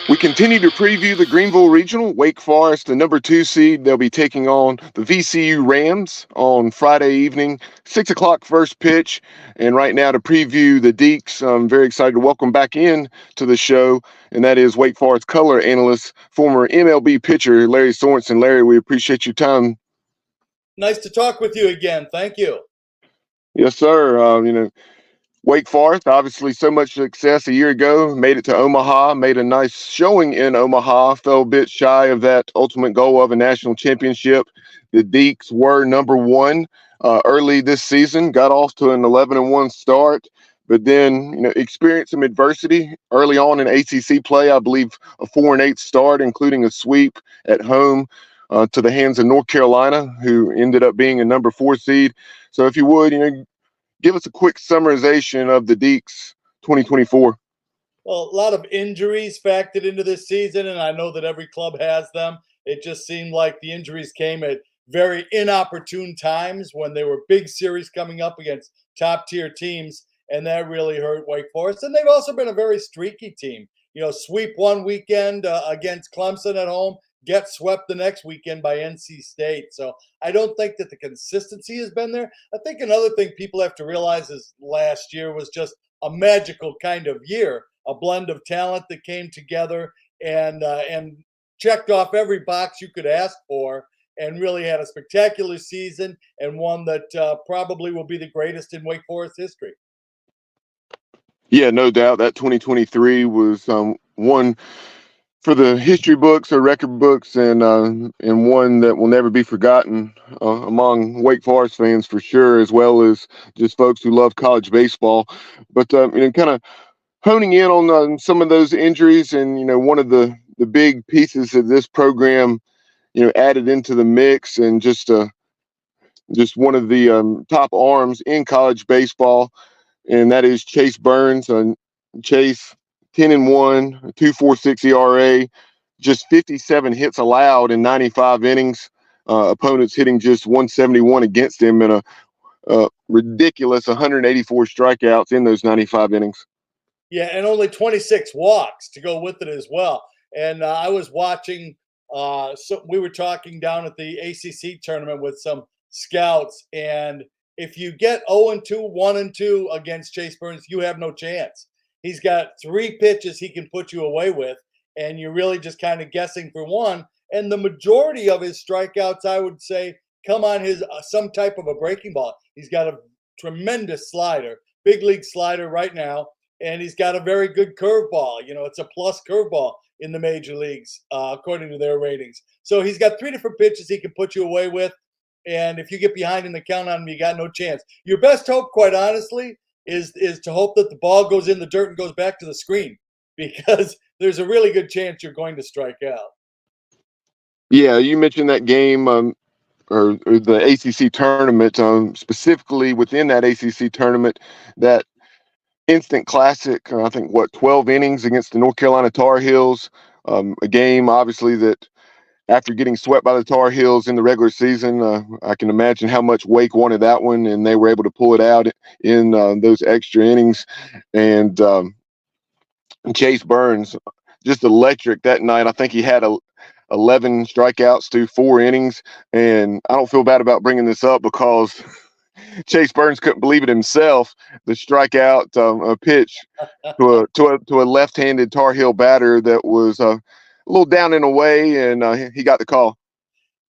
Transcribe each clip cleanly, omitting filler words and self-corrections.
We continue to preview the Greenville Regional. Wake Forest, the number 2 seed, they'll be taking on the VCU Rams on Friday evening, 6 o'clock first pitch. And right now to preview the Deacs, I'm very excited to welcome back in to the show, and that is Wake Forest color analyst, former MLB pitcher Lary Sorensen. Larry, we appreciate your time. Nice to talk with you again. Thank you. Yes, sir. Wake Forest, obviously so much success a year ago, made it to Omaha, made a nice showing in Omaha, fell a bit shy of that ultimate goal of a national championship. The Deacs were number 1 early this season, got off to an 11-1 start, but then experienced some adversity early on in ACC play. I believe a 4-8 start, including a sweep at home to the hands of North Carolina, who ended up being a number 4 seed. So if you would, give us a quick summarization of the Deacs 2024. Well, a lot of injuries factored into this season, and I know that every club has them. It just seemed like the injuries came at very inopportune times when there were big series coming up against top-tier teams, and that really hurt Wake Forest. And they've also been a very streaky team. Sweep one weekend against Clemson at home, get swept the next weekend by NC State. So I don't think that the consistency has been there. I think another thing people have to realize is last year was just a magical kind of year, a blend of talent that came together and checked off every box you could ask for, and really had a spectacular season, and one that probably will be the greatest in Wake Forest history. Yeah, no doubt that 2023 was one for the history books or record books, and one that will never be forgotten among Wake Forest fans for sure, as well as just folks who love college baseball. But kind of honing in on some of those injuries, and one of the big pieces of this program, added into the mix, and just one of the top arms in college baseball, and that is Chase Burns. Chase, 10-1, 2.46 ERA, just 57 hits allowed in 95 innings. Opponents hitting just 171 against him, in a ridiculous 184 strikeouts in those 95 innings. Yeah, and only 26 walks to go with it as well. And I was watching, so we were talking down at the ACC tournament with some scouts, and if you get 0-2, 1-2 against Chase Burns, you have no chance. He's got 3 pitches he can put you away with, and you're really just kind of guessing for one. And the majority of his strikeouts, I would say, come on his some type of a breaking ball. He's got a tremendous slider, big league slider right now, and he's got a very good curveball. It's a plus curveball in the major leagues, according to their ratings. So he's got 3 different pitches he can put you away with. And if you get behind in the count on him, you got no chance. Your best hope, quite honestly, is to hope that the ball goes in the dirt and goes back to the screen, because there's a really good chance you're going to strike out. Yeah, you mentioned that game, or the ACC tournament, specifically within that ACC tournament, that instant classic, I think, 12 innings against the North Carolina Tar Heels, a game, obviously, that after getting swept by the Tar Heels in the regular season, I can imagine how much Wake wanted that one, and they were able to pull it out in those extra innings. And Chase Burns, just electric that night. I think he had 11 strikeouts through 4 innings, and I don't feel bad about bringing this up because Chase Burns couldn't believe it himself. The strikeout pitch to a left-handed Tar Heel batter that was a little down and away, and he got the call.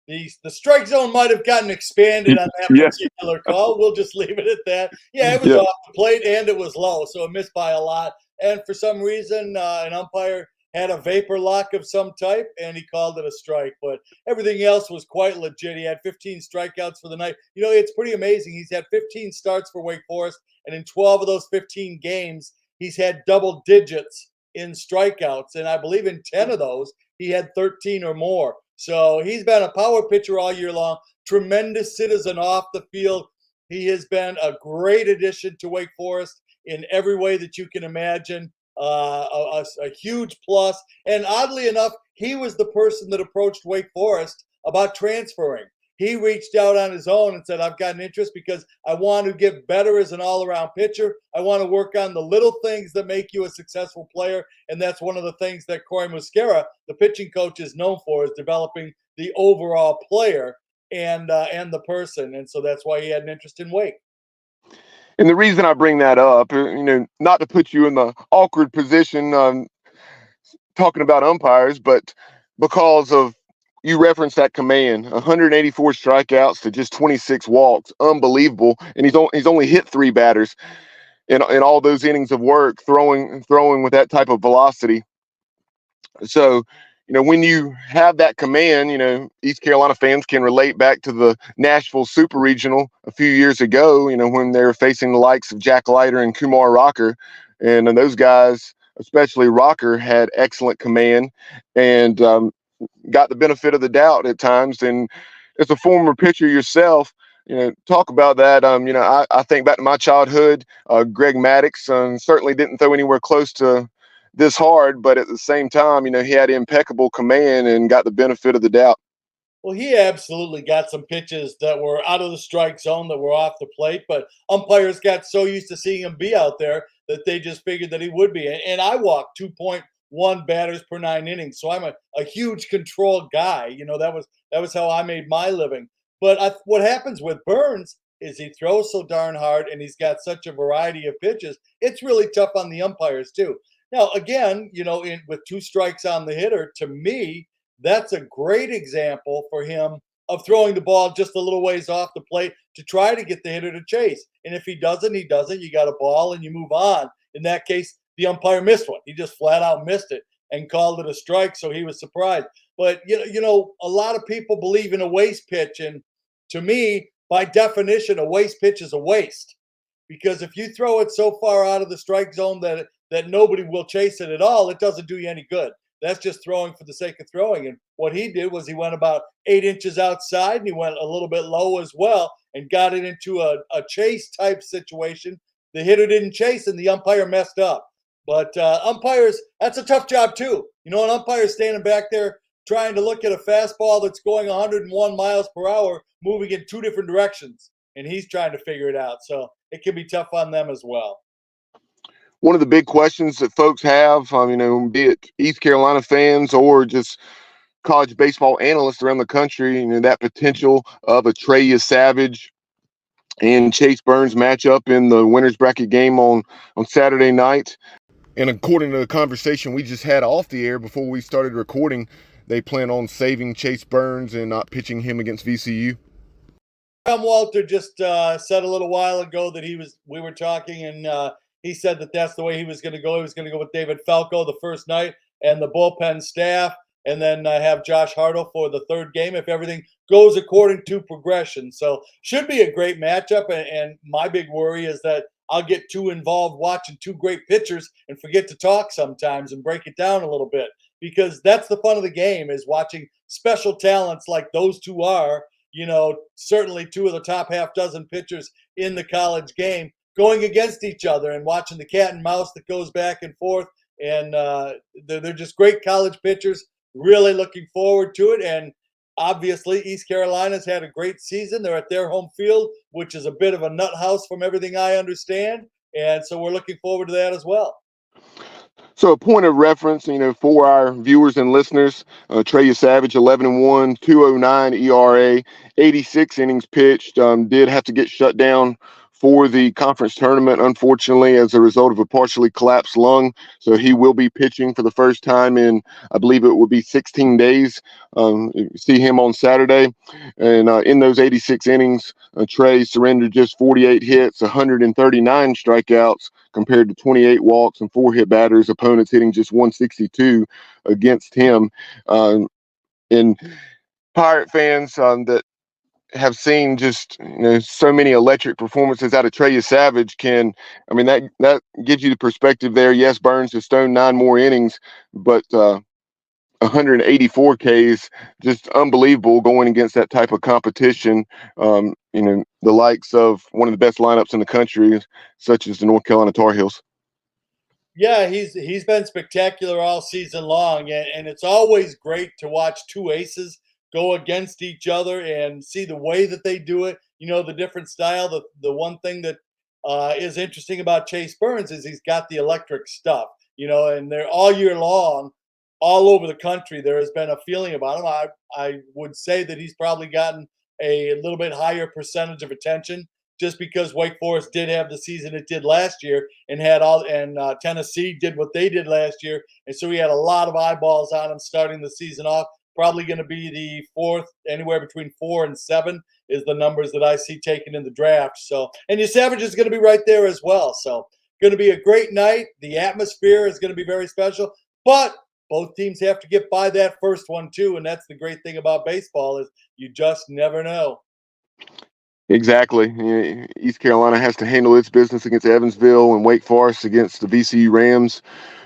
The strike zone might have gotten expanded on that particular call. We'll just leave it at that. Yeah, it was off the plate and it was low, so it missed by a lot. And for some reason, an umpire had a vapor lock of some type, and he called it a strike. But everything else was quite legit. He had 15 strikeouts for the night. It's pretty amazing. He's had 15 starts for Wake Forest, and in 12 of those 15 games, he's had double digits in strikeouts. And I believe in 10 of those, he had 13 or more. So he's been a power pitcher all year long, tremendous citizen off the field. He has been a great addition to Wake Forest in every way that you can imagine, a huge plus. And oddly enough, he was the person that approached Wake Forest about transferring. He reached out on his own and said, I've got an interest because I want to get better as an all-around pitcher. I want to work on the little things that make you a successful player. And that's one of the things that Corey Muscara, the pitching coach, is known for, is developing the overall player and the person. And so that's why he had an interest in Wake. And the reason I bring that up, not to put you in the awkward position talking about umpires, but because of you referenced that command, 184 strikeouts to just 26 walks, unbelievable. And he's only hit 3 batters in all those innings of work, throwing with that type of velocity. So, when you have that command, East Carolina fans can relate back to the Nashville Super Regional a few years ago, when they were facing the likes of Jack Leiter and Kumar Rocker. And those guys, especially Rocker, had excellent command and got the benefit of the doubt at times. And as a former pitcher yourself, talk about that. I think back to my childhood. Greg Maddux certainly didn't throw anywhere close to this hard, but at the same time, he had impeccable command and got the benefit of the doubt. Well, he absolutely got some pitches that were out of the strike zone that were off the plate, but umpires got so used to seeing him be out there that they just figured that he would be. And I walked 2.1 batters per 9 innings, so I'm a huge control guy. That was how I made my living. But what happens with Burns is he throws so darn hard, and he's got such a variety of pitches. It's really tough on the umpires too. Now, again, with 2 strikes on the hitter, to me, that's a great example for him of throwing the ball just a little ways off the plate to try to get the hitter to chase. And if he doesn't, he doesn't. You got a ball and you move on. In that case, the umpire missed one. He just flat out missed it and called it a strike, so he was surprised. But, a lot of people believe in a waste pitch. And to me, by definition, a waste pitch is a waste. Because if you throw it so far out of the strike zone that nobody will chase it at all, it doesn't do you any good. That's just throwing for the sake of throwing. And what he did was he went about 8 inches outside, and he went a little bit low as well and got it into a chase type situation. The hitter didn't chase, and the umpire messed up. But umpires, that's a tough job too. An umpire standing back there trying to look at a fastball that's going 101 miles per hour, moving in 2 different directions, and he's trying to figure it out. So it can be tough on them as well. One of the big questions that folks have, be it East Carolina fans or just college baseball analysts around the country, that potential of a Trey Savage and Chase Burns matchup in the winners bracket game on Saturday night. And according to the conversation we just had off the air before we started recording, they plan on saving Chase Burns and not pitching him against VCU. Tom Walter just said a little while ago that we were talking, and he said that that's the way he was going to go. He was going to go with David Falco the first night and the bullpen staff, and then have Josh Hartle for the 3rd game if everything goes according to progression. So should be a great matchup. And my big worry is that I'll get too involved watching 2 great pitchers and forget to talk sometimes and break it down a little bit, because that's the fun of the game, is watching special talents like those 2 are, certainly 2 of the top half dozen pitchers in the college game going against each other and watching the cat and mouse that goes back and forth. And they're just great college pitchers. Really looking forward to it. And obviously, East Carolina's had a great season. They're at their home field, which is a bit of a nut house from everything I understand. And so we're looking forward to that as well. So a point of reference, for our viewers and listeners, Trey Savage, 11-1, 209 ERA, 86 innings pitched, did have to get shut down for the conference tournament, unfortunately, as a result of a partially collapsed lung. So he will be pitching for the first time in, I believe it will be 16 days. See him on Saturday. And in those 86 innings, Trey surrendered just 48 hits, 139 strikeouts, compared to 28 walks and 4 hit batters, opponents hitting just 162 against him. And Pirate fans that have seen just so many electric performances out of Trey Savage that gives you the perspective there. Yes, Burns has thrown 9 more innings, but 184 Ks, just unbelievable going against that type of competition. The likes of one of the best lineups in the country, such as the North Carolina Tar Heels. Yeah, he's been spectacular all season long, and it's always great to watch 2 aces go against each other and see the way that they do it. The different style. The one thing that is interesting about Chase Burns is he's got the electric stuff. And they're all year long, all over the country. There has been a feeling about him. I would say that he's probably gotten a little bit higher percentage of attention just because Wake Forest did have the season it did last year and Tennessee did what they did last year, and so he had a lot of eyeballs on him starting the season off. Probably going to be the fourth, anywhere between 4 and 7 is the numbers that I see taken in the draft. So, and your Savage is going to be right there as well. So, going to be a great night. The atmosphere is going to be very special, but both teams have to get by that first one too, and that's the great thing about baseball is you just never know. Exactly. East Carolina has to handle its business against Evansville, and Wake Forest against the VCU Rams,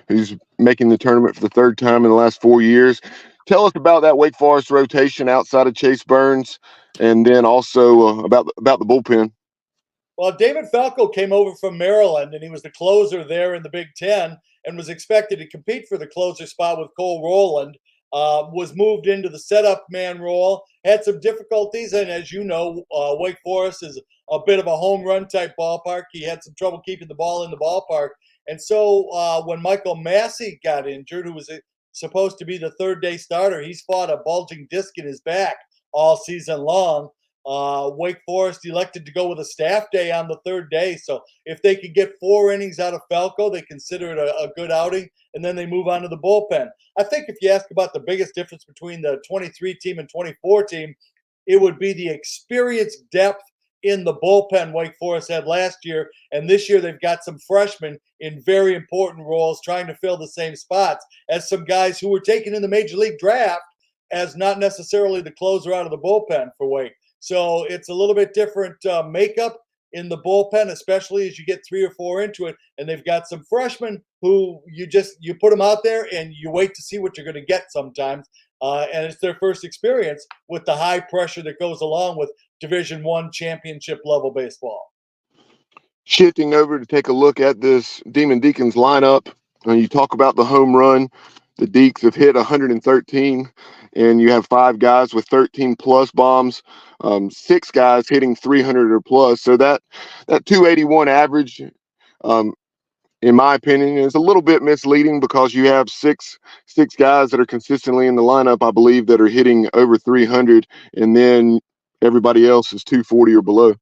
who's making the tournament for the third time in the last 4 years. Tell us about that Wake Forest rotation outside of Chase Burns, and then also about the bullpen. Well, David Falco came over from Maryland, and he was the closer there in the Big Ten and was expected to compete for the closer spot with Cole Rowland. Was moved into the setup man role, had some difficulties, and as you know, Wake Forest is a bit of a home run type ballpark. He had some trouble keeping the ball in the ballpark. And so when Michael Massey got injured, who was supposed to be the third-day starter, he's fought a bulging disc in his back all season long. Wake Forest elected to go with a staff day on the third day. So if they could get 4 innings out of Falco, they consider it a good outing, and then they move on to the bullpen. I think if you ask about the biggest difference between the 23 team and 24 team, it would be the experience depth in the bullpen Wake Forest had last year. And this year they've got some freshmen in very important roles trying to fill the same spots as some guys who were taken in the Major League draft as not necessarily the closer out of the bullpen for Wake. So it's a little bit different makeup in the bullpen, especially as you get 3 or 4 into it. And they've got some freshmen who you put them out there and you wait to see what you're going to get sometimes. And it's their first experience with the high pressure that goes along with Division I championship level baseball. Shifting over to take a look at this Demon Deacons lineup, you talk about the home run. The Deacs have hit 113, and you have 5 guys with 13 plus bombs, 6 guys hitting 300 or plus. So that 281 average, in my opinion, is a little bit misleading because you have six guys that are consistently in the lineup, I believe, that are hitting over 300, and then everybody else is 240 or below.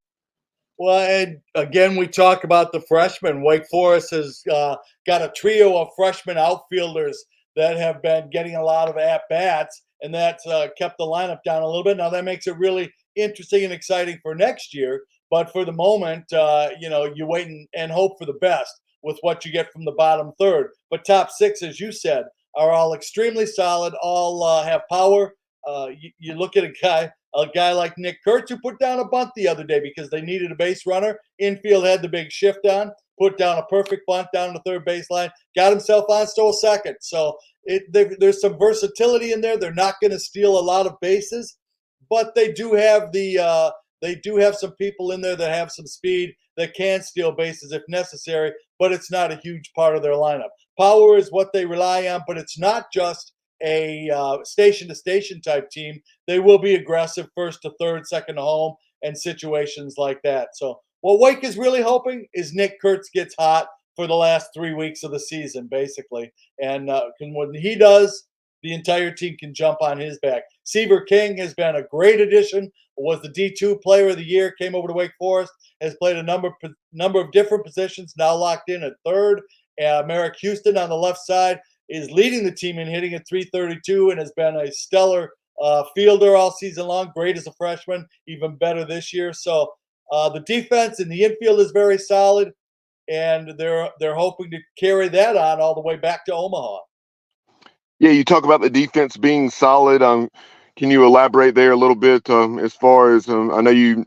Well, and again, we talk about the freshmen. Wake Forest has got a trio of freshman outfielders that have been getting a lot of at-bats, and that's kept the lineup down a little bit. Now, that makes it really interesting and exciting for next year. But for the moment, you wait and hope for the best with what you get from the bottom third. But top 6, as you said, are all extremely solid, all have power. You look at a guy like Nick Kurtz, who put down a bunt the other day because they needed a base runner. Infield had the big shift on, put down a perfect bunt down the third baseline, got himself on, stole second. So there's some versatility in there. They're not going to steal a lot of bases, but they do have some people in there that have some speed that can steal bases if necessary, but it's not a huge part of their lineup. Power is what they rely on, but it's not just a station-to-station type team. They will be aggressive first to third, second to home, and situations like that. So what Wake is really hoping is Nick Kurtz gets hot for the last 3 weeks of the season, basically. And when he does, the entire team can jump on his back. Seaver King has been a great addition, was the D2 player of the year, came over to Wake Forest, has played a number of different positions, now locked in at third. Merrick Houston on the left side is leading the team in hitting at 332 and has been a stellar fielder all season long. Great as a freshman, even better this year. So the defense in the infield is very solid, and they're hoping to carry that on all the way back to Omaha. Yeah, you talk about the defense being solid. Can you elaborate there a little bit as far as I know you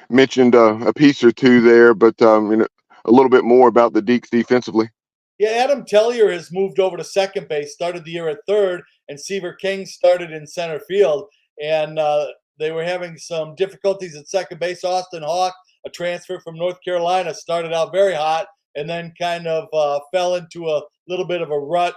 mentioned a piece or two there, but a little bit more about the Deacs defensively? Yeah, Adam Tellier has moved over to second base, started the year at third, and Seaver King started in center field. And they were having some difficulties at second base. Austin Hawk, a transfer from North Carolina, started out very hot and then kind of fell into a little bit of a rut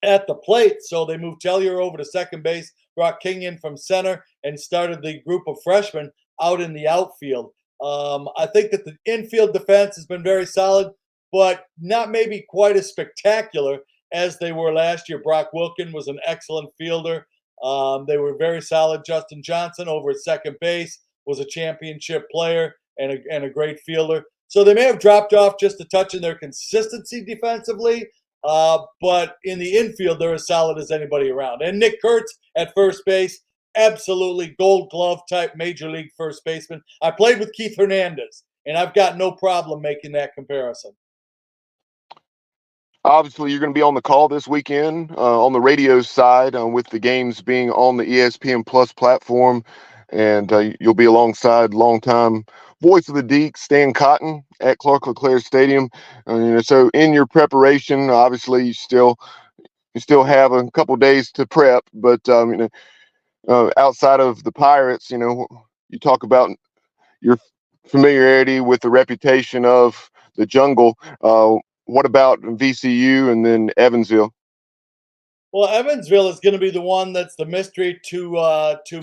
at the plate. So they moved Tellier over to second base brought King in from center and started the group of freshmen out in the outfield. I think that the infield defense has been very solid, but not maybe quite as spectacular as they were last year. Brock Wilkin was an excellent fielder. They were very solid. Justin Johnson over at second base was a championship player and a great fielder. So they may have dropped off just a touch in their consistency defensively, but in the infield, they're as solid as anybody around. And Nick Kurtz at first base, absolutely gold glove type major league first baseman. I played with Keith Hernandez, and I've got no problem making that comparison. Obviously, you're going to be on the call this weekend on the radio side with the games being on the ESPN Plus platform, and you'll be alongside longtime voice of the Deacs, Stan Cotton, at Clark LeClaire Stadium. So in your preparation, obviously, you still have a couple days to prep, but outside of the Pirates, you talk about your familiarity with the reputation of the jungle. What about VCU and then Evansville? Well, Evansville is going to be the one that's the mystery to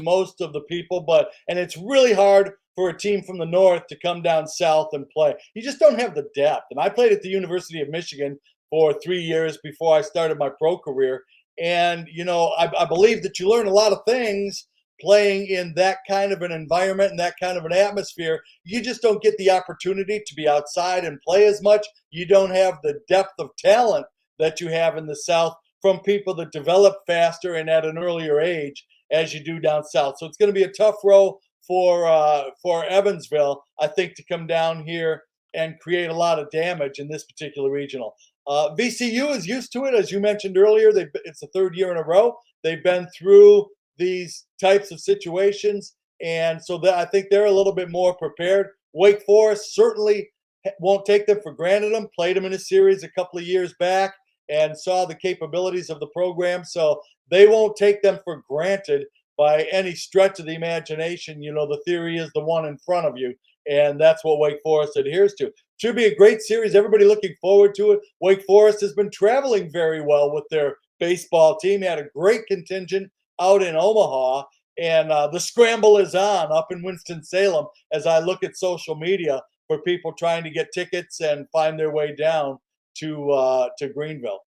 most of the people, and it's really hard for a team from the north to come down south and play. You just don't have the depth. And I played at the University of Michigan for 3 years before I started my pro career, and I believe that you learn a lot of things playing in that kind of an environment and that kind of an atmosphere. You just don't get the opportunity to be outside and play as much. You don't have the depth of talent that you have in the South from people that develop faster and at an earlier age as you do down south. So it's going to be a tough row for Evansville, I think, to come down here and create a lot of damage in this particular regional. VCU is used to it, as you mentioned earlier. It's the third year in a row. They've been through these types of situations, and so I think they're a little bit more prepared. Wake Forest certainly won't take them for granted. Played them in a series a couple of years back and saw the capabilities of the program, so they won't take them for granted by any stretch of the imagination. The theory is the one in front of you, and that's what Wake Forest adheres to. Should be a great series. Everybody looking forward to it. Wake Forest has been traveling very well with their baseball team. They had a great contingent out in Omaha, and the scramble is on up in Winston-Salem as I look at social media for people trying to get tickets and find their way down to Greenville.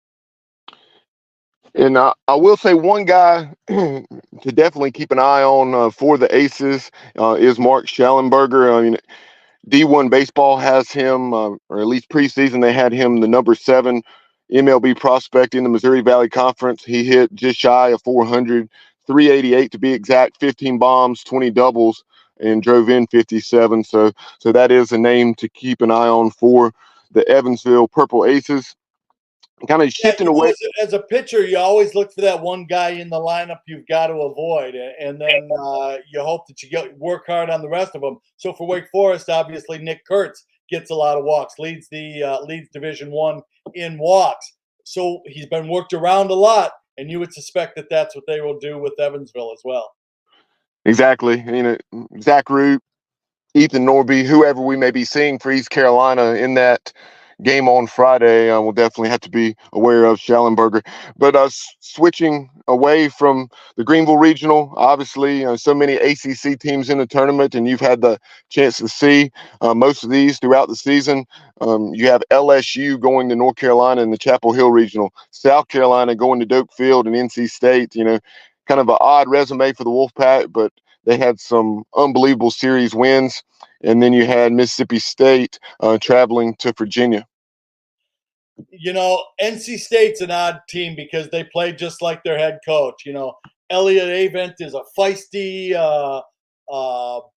And I will say one guy to definitely keep an eye on for the Aces is Mark Schallenberger. I mean, D1 Baseball has him, or at least preseason, they had him the number 7 MLB prospect in the Missouri Valley Conference. He hit just shy of 400, 388 to be exact, 15 bombs, 20 doubles, and drove in 57. So that is a name to keep an eye on for the Evansville Purple Aces. Kind of shifting away. As a pitcher, you always look for that one guy in the lineup you've got to avoid, and then you hope that you work hard on the rest of them. So for Wake Forest, obviously Nick Kurtz gets a lot of walks, leads Division I in walks. So he's been worked around a lot, and you would suspect that that's what they will do with Evansville as well. Exactly. Zach Root, Ethan Norby, whoever we may be seeing for East Carolina in that game on Friday, we'll definitely have to be aware of Schallenberger. But switching away from the Greenville Regional, obviously, so many ACC teams in the tournament, and you've had the chance to see most of these throughout the season. You have LSU going to North Carolina in the Chapel Hill Regional, South Carolina going to Doak Field and NC State. Kind of an odd resume for the Wolfpack, but they had some unbelievable series wins. And then you had Mississippi State traveling to Virginia. NC State's an odd team because they play just like their head coach. Elliott Avent is a feisty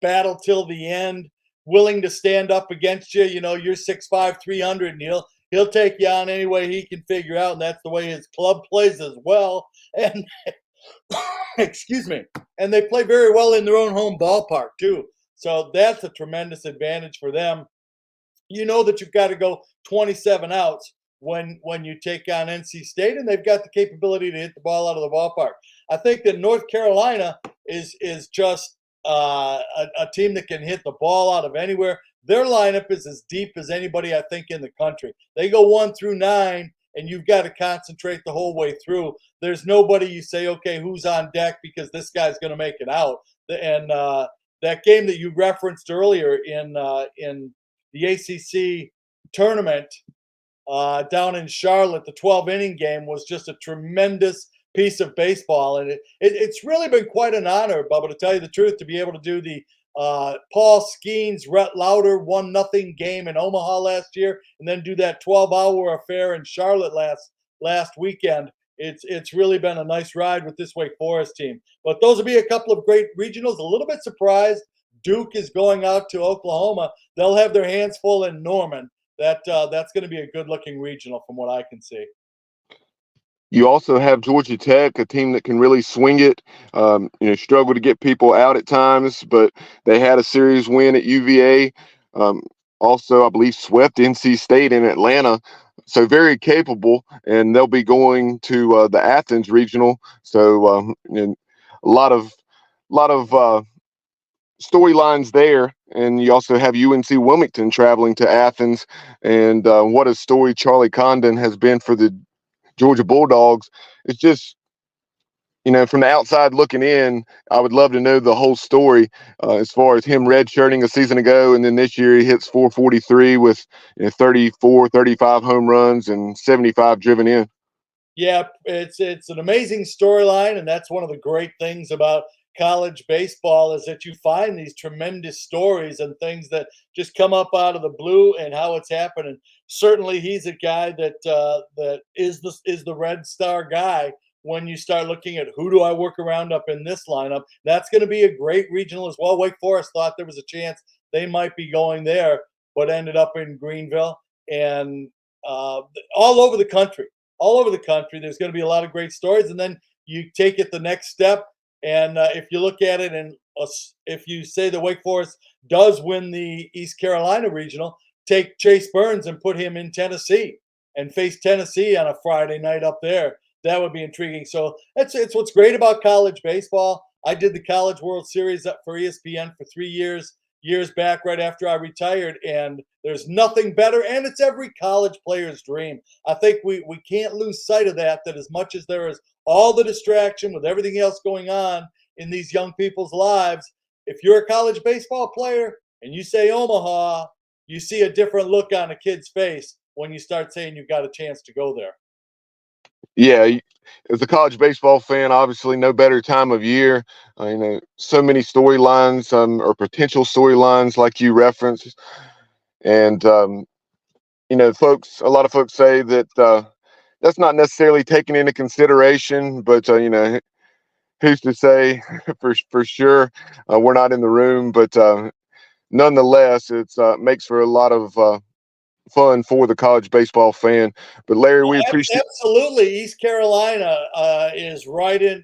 battle till the end, willing to stand up against you. You're 6'5", 300, and he'll take you on any way he can figure out, and that's the way his club plays as well. And excuse me, and they play very well in their own home ballpark too. So that's a tremendous advantage for them. That you've got to go 27 outs when you take on NC State, and they've got the capability to hit the ball out of the ballpark. I think that North Carolina is just a team that can hit the ball out of anywhere. Their lineup is as deep as anybody, I think, in the country. They go 1 through 9, and you've got to concentrate the whole way through. There's nobody you say, okay, who's on deck because this guy's going to make it out. And that game that you referenced earlier in the ACC tournament down in Charlotte, the 12-inning game was just a tremendous piece of baseball, and it's really been quite an honor, Bubba, to tell you the truth, to be able to do the Paul Skeens, Rhett Lauder 1-0 game in Omaha last year, and then do that 12-hour affair in Charlotte last weekend. It's really been a nice ride with this Wake Forest team. But those will be a couple of great regionals. A little bit surprised Duke is going out to Oklahoma. They'll have their hands full in Norman. That's going to be a good-looking regional from what I can see. You also have Georgia Tech, a team that can really swing it. Struggle to get people out at times, but they had a series win at UVA. Also, I believe swept NC State in Atlanta. So very capable, and they'll be going to the Athens regional. So a lot of storylines there. And you also have UNC Wilmington traveling to Athens, and what a story Charlie Condon has been for the Georgia Bulldogs. It's just, from the outside looking in, I would love to know the whole story as far as him redshirting a season ago, and then this year he hits 443 with 34, 35 home runs and 75 driven in. Yeah, it's an amazing storyline, and that's one of the great things about college baseball is that you find these tremendous stories and things that just come up out of the blue and how it's happening. Certainly, he's a guy that is the Red Star guy. When you start looking at who do I work around up in this lineup, that's going to be a great regional as well. Wake Forest thought there was a chance they might be going there, but ended up in Greenville and all over the country. All over the country, there's going to be a lot of great stories, and then you take it the next step. And if you look at it, and if you say that Wake Forest does win the East Carolina regional, take Chase Burns and put him in Tennessee and face Tennessee on a Friday night up there. That would be intriguing. So it's what's great about college baseball. I did the College World Series up for ESPN for 3 years back right after I retired, and there's nothing better, and it's every college player's dream. I think we can't lose sight of that as much as there is all the distraction with everything else going on in these young people's lives. If you're a college baseball player and you say Omaha, you see a different look on a kid's face when you start saying you've got a chance to go there. Yeah, as a college baseball fan, obviously no better time of year. So many storylines or potential storylines like you referenced. And, a lot of folks say that that's not necessarily taken into consideration, but, who's to say for sure? We're not in the room, but nonetheless, it's makes for a lot of fun for the college baseball fan. But Larry, we appreciate. Absolutely. East Carolina is right in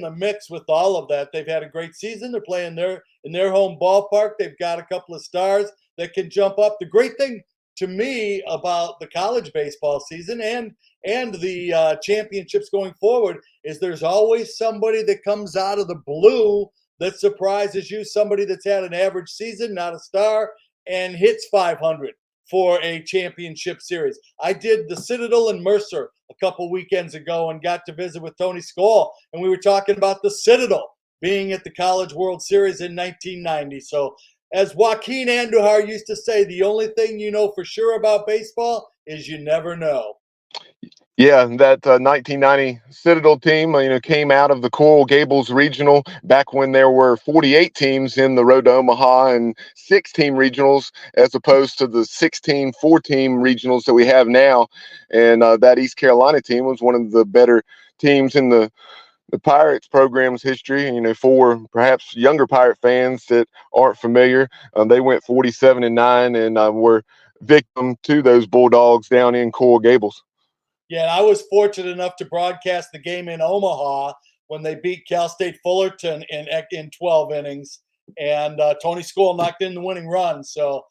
the mix with all of that. They've had a great season. They're playing in their home ballpark. They've got a couple of stars that can jump up. The great thing to me about the college baseball season and the championships going forward is there's always somebody that comes out of the blue that surprises you, somebody that's had an average season, not a star, and hits 500 for a championship series. I did the Citadel and Mercer a couple weekends ago and got to visit with Tony Skoll, and we were talking about the Citadel being at the College World Series in 1990. So as Joaquin Andujar used to say, the only thing you know for sure about baseball is you never know. Yeah, that 1990 Citadel team, came out of the Coral Gables Regional back when there were 48 teams in the Road to Omaha and 6-team regionals, as opposed to the 16 4-team regionals that we have now. And that East Carolina team was one of the better teams in the Pirates program's history. For perhaps younger Pirate fans that aren't familiar, they went 47-9 and were victim to those Bulldogs down in Coral Gables. Yeah, I was fortunate enough to broadcast the game in Omaha when they beat Cal State Fullerton in 12 innings, and Tony Skoll knocked in the winning run. So,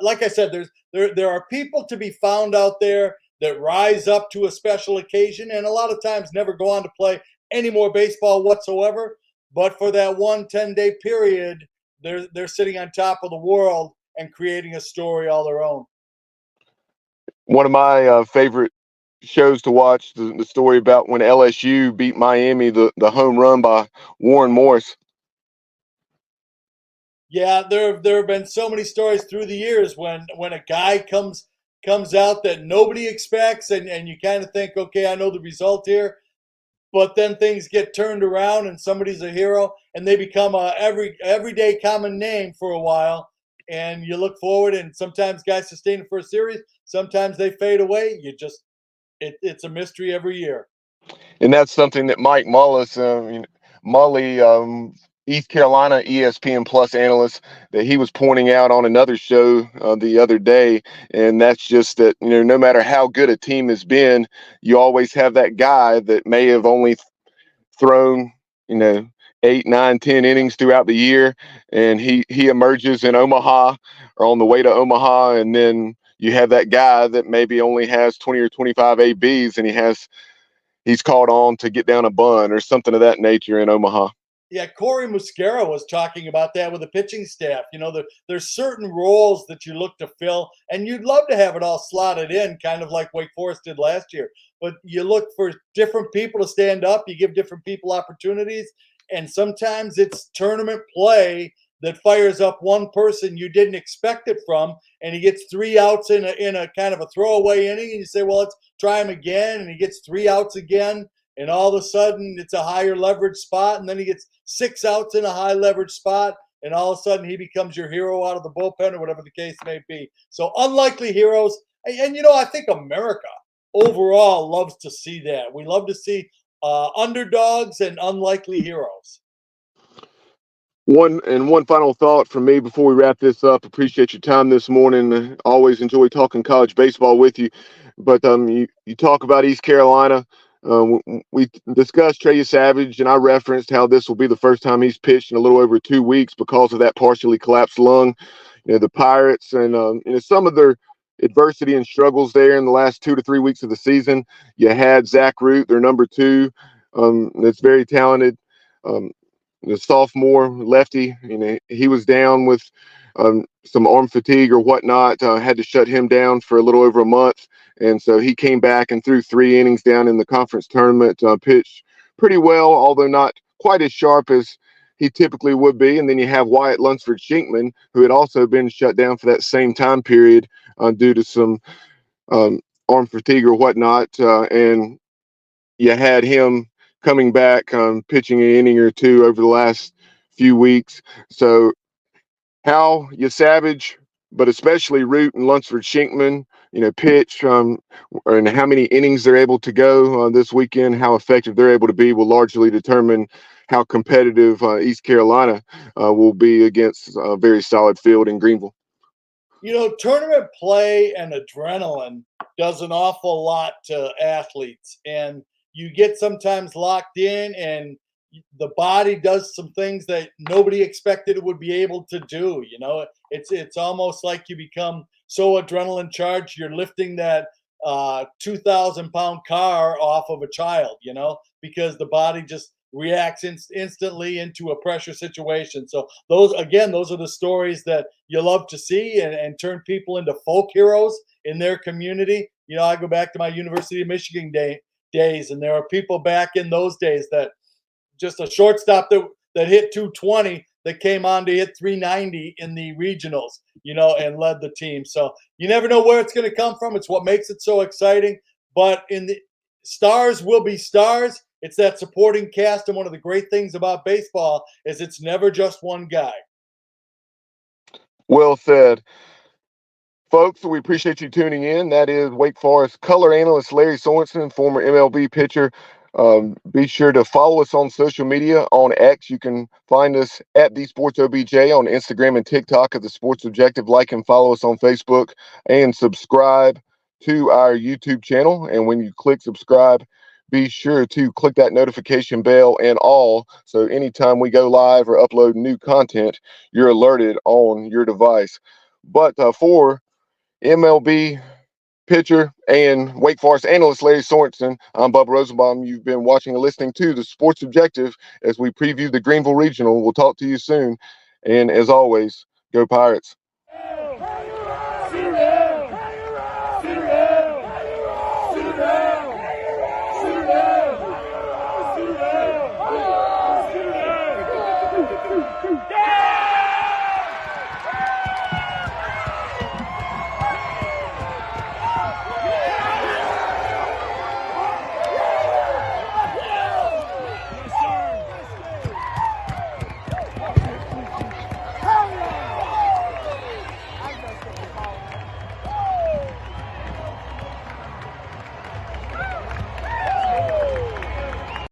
like I said, there are people to be found out there that rise up to a special occasion, and a lot of times never go on to play any more baseball whatsoever. But for that 10-day period, they're sitting on top of the world and creating a story all their own. One of my favorite shows to watch the story about when LSU beat Miami, the home run by Warren Morris. Yeah, there have been so many stories through the years when a guy comes out that nobody expects, and you kind of think, okay, I know the result here, but then things get turned around and somebody's a hero and they become a everyday common name for a while, and you look forward, and sometimes guys sustain it for a series, sometimes they fade away. It's a mystery every year. And that's something that Mike Mullis, Mully, East Carolina ESPN Plus analyst, that he was pointing out on another show the other day. And that's just that, no matter how good a team has been, you always have that guy that may have only thrown, 8, 9, 10 innings throughout the year, and he emerges in Omaha or on the way to Omaha, and then you have that guy that maybe only has 20 or 25 ABs, and he's called on to get down a bunt or something of that nature in Omaha. Yeah, Corey Muscara was talking about that with the pitching staff. There's certain roles that you look to fill, and you'd love to have it all slotted in, kind of like Wake Forest did last year. But you look for different people to stand up. You give different people opportunities, and sometimes it's tournament play that fires up one person you didn't expect it from, and he gets 3 outs in a kind of a throwaway inning, and you say, well, let's try him again, and he gets 3 outs again, and all of a sudden it's a higher leverage spot, and then he gets 6 outs in a high leverage spot, and all of a sudden he becomes your hero out of the bullpen or whatever the case may be. So unlikely heroes, and I think America overall loves to see that. We love to see underdogs and unlikely heroes. One final thought from me before we wrap this up. Appreciate your time this morning. Always enjoy talking college baseball with you. But you talk about East Carolina. We discussed Trey Savage, and I referenced how this will be the first time he's pitched in a little over 2 weeks because of that partially collapsed lung. The Pirates and some of their adversity and struggles there in the last 2 to 3 weeks of the season. You had Zach Root, their number 2, that's very talented. The sophomore lefty, he was down with some arm fatigue or whatnot. Had to shut him down for a little over a month, and so he came back and threw 3 innings down in the conference tournament. Pitched pretty well, although not quite as sharp as he typically would be. And then you have Wyatt Lunsford-Shinkman, who had also been shut down for that same time period due to some arm fatigue or whatnot, and you had him coming back, pitching an inning or 2 over the last few weeks. So how you Savage, but especially Root and Lunsford-Shinkman, pitch, and how many innings they're able to go this weekend, how effective they're able to be, will largely determine how competitive East Carolina will be against a very solid field in Greenville. Tournament play and adrenaline does an awful lot to athletes, and you get sometimes locked in, and the body does some things that nobody expected it would be able to do. It's almost like you become so adrenaline charged, you're lifting that 2,000-pound car off of a child, because the body just reacts instantly into a pressure situation. So those are the stories that you love to see, and turn people into folk heroes in their community. I go back to my University of Michigan days, and there are people back in those days that just a shortstop that hit 220 that came on to hit 390 in the regionals, and led the team. So you never know where it's going to come from. It's what makes it so exciting. But stars will be stars. It's that supporting cast, and one of the great things about baseball is it's never just one guy. Well said. Folks, we appreciate you tuning in. That is Wake Forest color analyst Lary Sorensen, former MLB pitcher. Be sure to follow us on social media. On X, you can find us at the Sports OBJ, on Instagram and TikTok at the Sports Objective. Like and follow us on Facebook, and subscribe to our YouTube channel. And when you click subscribe, be sure to click that notification bell and all, so anytime we go live or upload new content, you're alerted on your device. But for MLB pitcher and Wake Forest analyst Lary Sorensen, I'm Bubba Rosenbaum. You've been watching and listening to the Sports Objective as we preview the Greenville Regional. We'll talk to you soon. And as always, go Pirates.